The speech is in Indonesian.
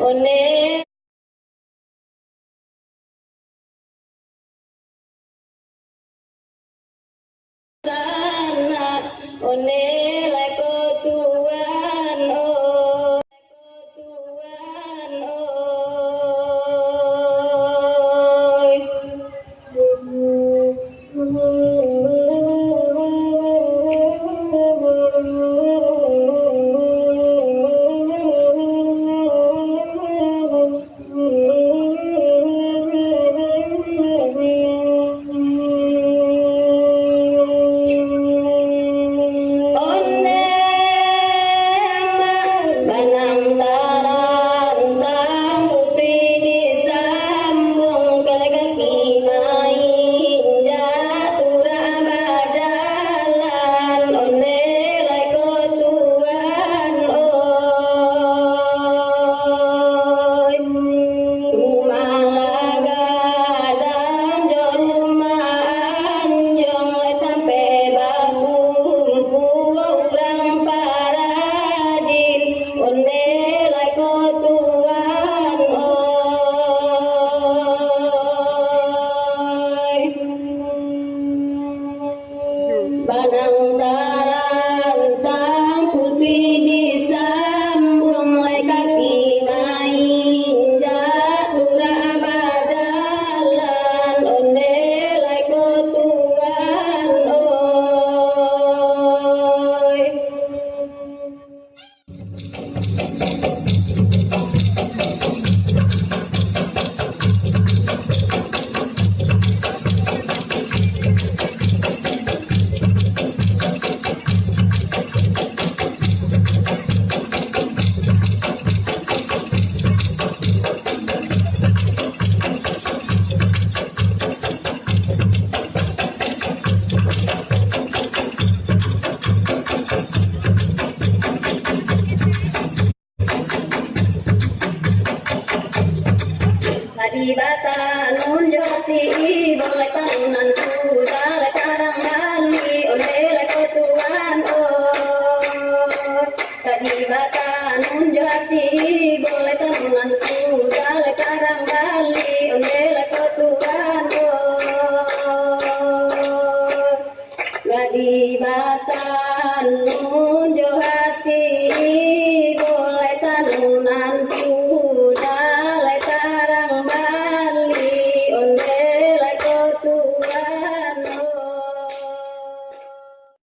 One sana one leko tuan oh tuan Banang tarantang putih disambung lai kaki main jatura bajalan onde lai kotuan oi. Di bata nun jati boleh tanan kuda le karang bali onde le kotuan oh. Di bata nun jati boleh tanan kuda le karang bali onde le kotuan oh. Di bata